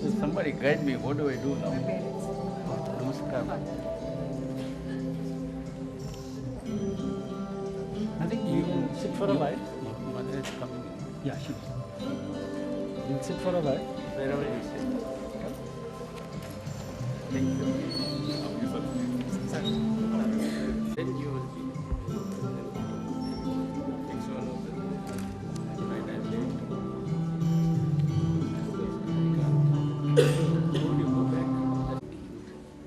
So somebody guide me, what do I do now? Namaskar. I think you sit for a while. Mother is coming. Yeah, sure. You'll sit for a while. Wherever you say. Thank you. Then you will be. Next one of the right and left. Would you go back?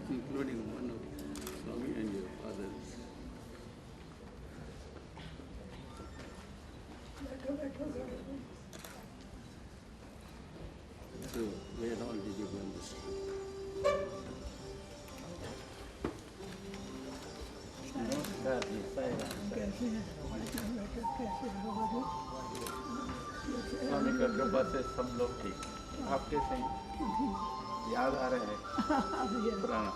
Including one of Swami and your fathers. So, where all did you go in this? नमस्कार जी, स्वामी का कृपा से सब लोग ठीक। आप कैसे हैं? याद आ रहे हैं पुराना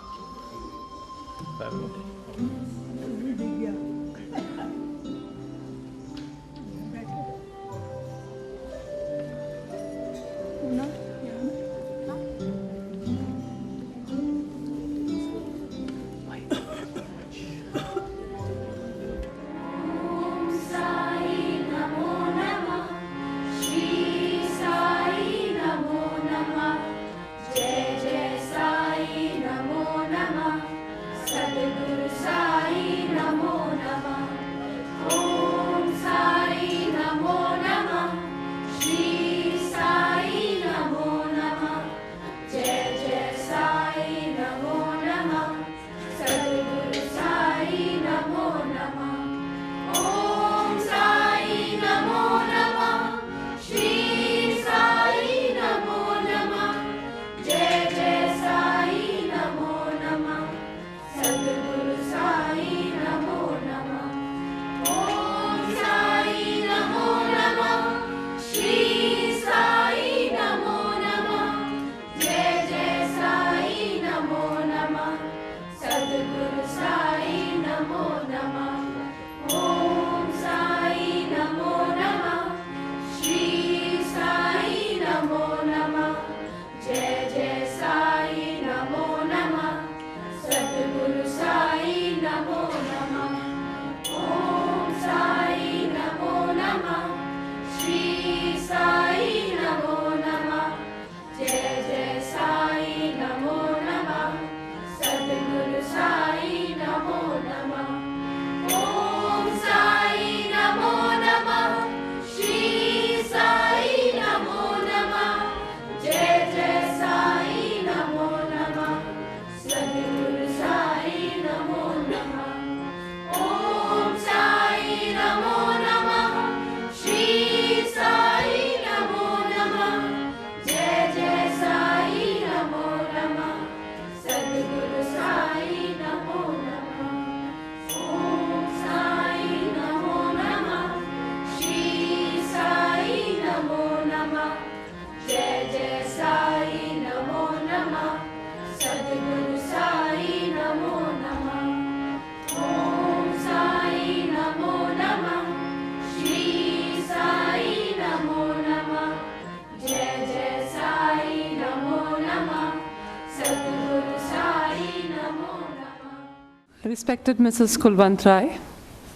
Respected Mrs. Kulwant Rai,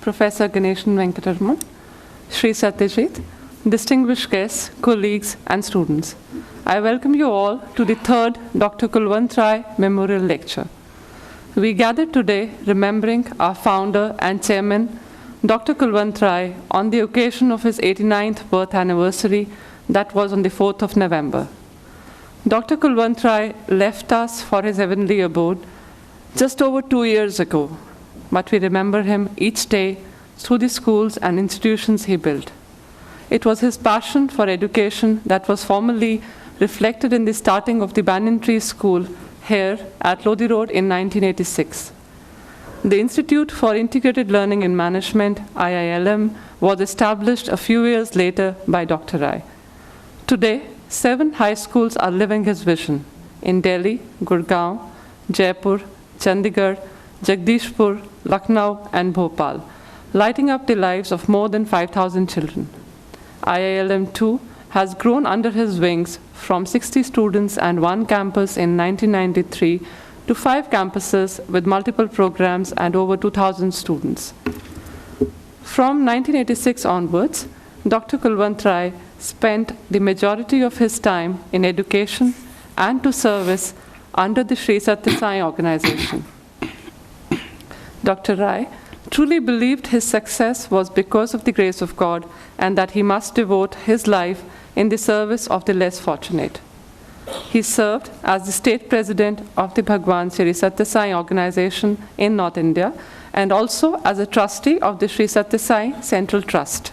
Professor Ganeshan Venkataraman, Sri Satyajit, distinguished guests, colleagues, and students, I welcome you all to the third Dr. Kulwant Rai Memorial Lecture. We gathered today remembering our founder and chairman, Dr. Kulwant Rai, on the occasion of his 89th birth anniversary, that was on the 4th of November. Dr. Kulwant Rai left us for his heavenly abode just over 2 years ago, but we remember him each day through the schools and institutions he built. It was his passion for education that was formally reflected in the starting of the Banyan Tree School here at Lodi Road in 1986. The Institute for Integrated Learning in Management, IILM, was established a few years later by Dr. Rai. Today, 7 high schools are living his vision in Delhi, Gurgaon, Jaipur, Chandigarh, Jagdishpur, Lucknow, and Bhopal, lighting up the lives of more than 5,000 children. IILM too has grown under his wings from 60 students and one campus in 1993 to 5 campuses with multiple programs and over 2,000 students. From 1986 onwards, Dr. Kulwant Rai spent the majority of his time in education and to service under the Sri Sathya Sai organization. Dr. Rai truly believed his success was because of the grace of God and that he must devote his life in the service of the less fortunate. He served as the state president of the Bhagwan Sri Sathya Sai organization in North India and also as a trustee of the Sri Sathya Sai Central Trust.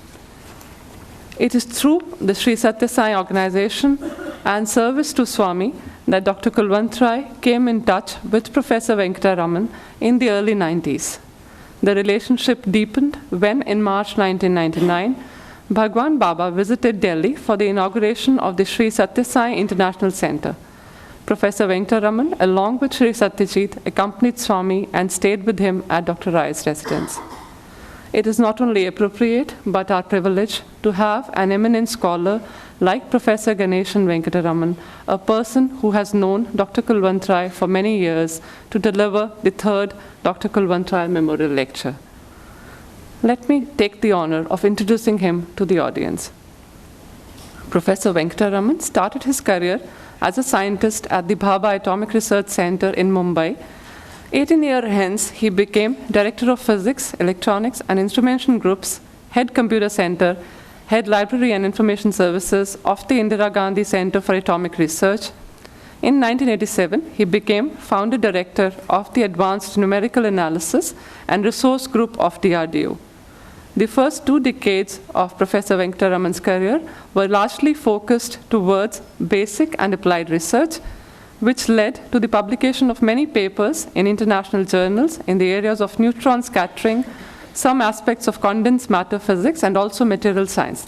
It is through the Sri Sathya Sai organization and service to Swami that Dr. Kulwant Rai came in touch with Professor Venkataraman in the early 90s. The relationship deepened when, in March 1999, Bhagwan Baba visited Delhi for the inauguration of the Sri Sathya Sai International Center. Professor Venkataraman, along with Sri Satyajit, accompanied Swami and stayed with him at Dr. Rai's residence. It is not only appropriate, but our privilege to have an eminent scholar like Professor Ganeshan Venkataraman, a person who has known Dr. Kulwant Rai for many years, to deliver the third Dr. Kulwant Rai Memorial Lecture. Let me take the honor of introducing him to the audience. Professor Venkataraman started his career as a scientist at the Bhabha Atomic Research Center in Mumbai. 18 years hence, he became Director of Physics, Electronics and Instrumentation Groups, Head Computer Center, Head Library and Information Services of the Indira Gandhi Center for Atomic Research. In 1987, he became Founder Director of the Advanced Numerical Analysis and Resource Group of DRDO. The first 2 decades of Professor Venkataraman's career were largely focused towards basic and applied research, which led to the publication of many papers in international journals in the areas of neutron scattering, some aspects of condensed matter physics, and also material science.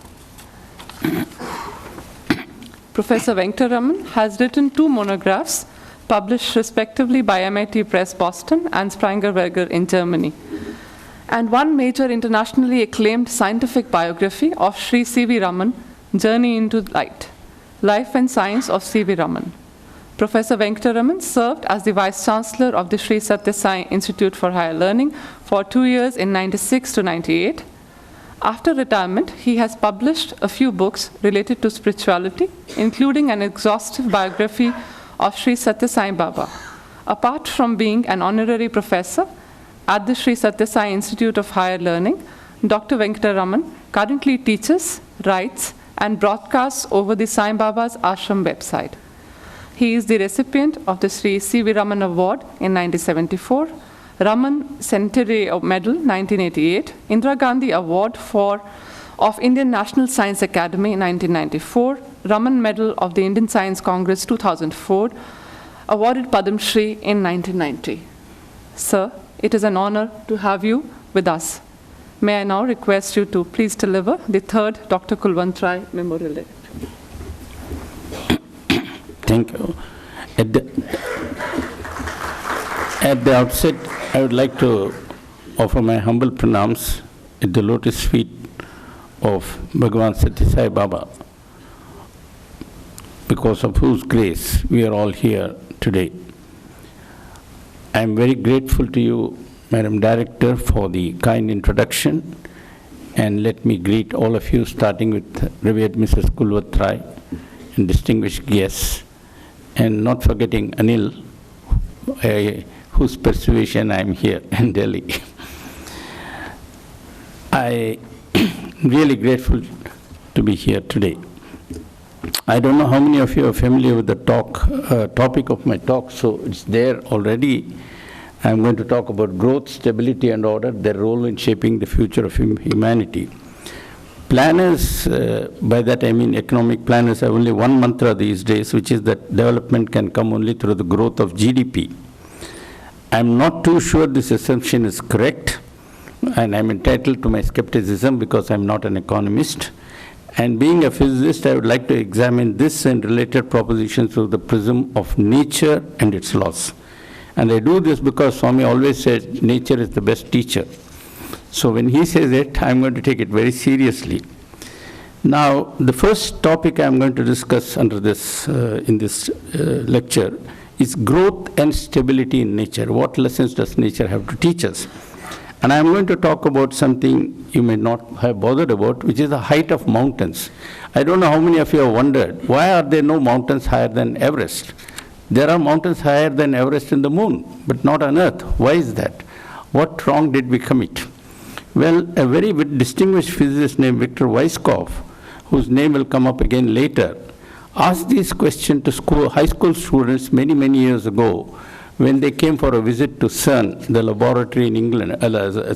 Professor Venkataraman has written 2 monographs published respectively by MIT Press Boston and Springer Verlag in Germany, and 1 major internationally acclaimed scientific biography of Sri C.V. Raman, Journey into Light, Life and Science of C.V. Raman. Professor Venkataraman served as the Vice Chancellor of the Sri Sathya Sai Institute for Higher Learning for 2 years in 96 to 98. After retirement, he has published a few books related to spirituality, including an exhaustive biography of Sri Sathya Sai Baba. Apart from being an honorary professor at the Sri Sathya Sai Institute of Higher Learning, Dr. Venkataraman currently teaches, writes, and broadcasts over the Sai Baba's Ashram website. He is the recipient of the Sri C.V. Raman Award in 1974, Raman Centenary Medal 1988, Indira Gandhi Award of Indian National Science Academy in 1994, Raman Medal of the Indian Science Congress 2004, awarded Padam Shri in 1990. Sir, it is an honor to have you with us. May I now request you to please deliver the third Dr. Kulwant Rai Memorial Lecture. Thank you. At the outset, I would like to offer my humble pranams at the lotus feet of Bhagwan Sathya Sai Baba, because of whose grace we are all here today. I am very grateful to you, Madam Director, for the kind introduction, and let me greet all of you, starting with Revered Mrs. Kulwant Rai and distinguished guests, and not forgetting Anil, whose persuasion I am here in Delhi. I am really grateful to be here today. I don't know how many of you are familiar with the topic of my talk, so it's there already. I'm going to talk about growth, stability, and order, their role in shaping the future of humanity. Planners, by that I mean economic planners, have only one mantra these days, which is that development can come only through the growth of GDP. I'm not too sure this assumption is correct, and I'm entitled to my skepticism because I'm not an economist. And being a physicist, I would like to examine this and related propositions through the prism of nature and its laws. And I do this because Swami always says nature is the best teacher. So when he says it, I'm going to take it very seriously. Now, the first topic I'm going to discuss under this, in this lecture is growth and stability in nature. What lessons does nature have to teach us? And I'm going to talk about something you may not have bothered about, which is the height of mountains. I don't know how many of you have wondered, why are there no mountains higher than Everest? There are mountains higher than Everest in the moon, but not on Earth. Why is that? What wrong did we commit? Well, a very distinguished physicist named Victor Weisskopf, whose name will come up again later, asked this question to high school students many, many years ago when they came for a visit to CERN, the laboratory in England,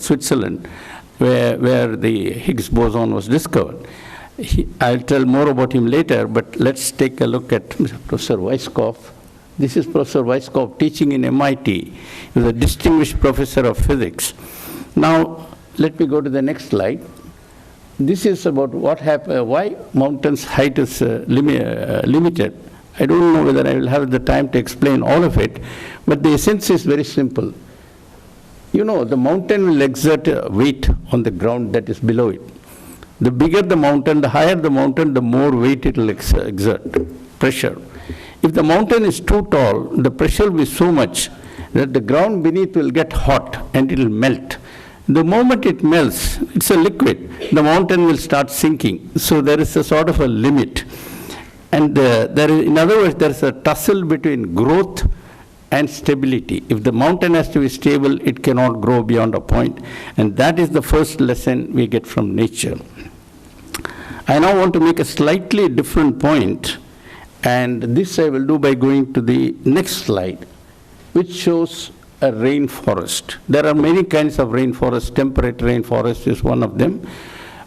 Switzerland, where the Higgs boson was discovered. I'll tell more about him later, but let's take a look at Professor Weisskopf. This is Professor Weisskopf teaching in MIT. He was a distinguished professor of physics. Now, let me go to the next slide. This is about what happened, why mountains' height is limited. I don't know whether I will have the time to explain all of it, but the essence is very simple. You know, the mountain will exert a weight on the ground that is below it. The bigger the mountain, the higher the mountain, the more weight it will exert, pressure. If the mountain is too tall, the pressure will be so much that the ground beneath will get hot and it will melt. The moment it melts, it's a liquid, the mountain will start sinking. So there is a sort of a limit. And in other words, there's a tussle between growth and stability. If the mountain has to be stable, it cannot grow beyond a point. And that is the first lesson we get from nature. I now want to make a slightly different point, and this I will do by going to the next slide, which shows a rainforest. There are many kinds of rainforest. Temperate rainforest is one of them.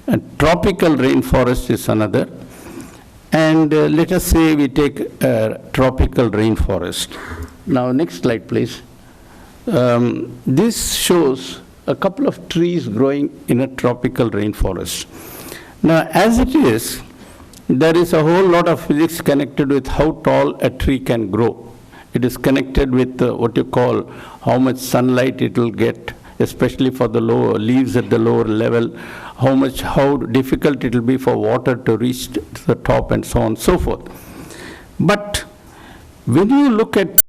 A tropical rainforest is another. And let us say we take a tropical rainforest. Now, next slide, please. This shows a couple of trees growing in a tropical rainforest. Now, as it is, there is a whole lot of physics connected with how tall a tree can grow. It is connected with what you call how much sunlight it will get, especially for the lower leaves at the lower level, how difficult it will be for water to reach to the top, and so on and so forth. But when you look at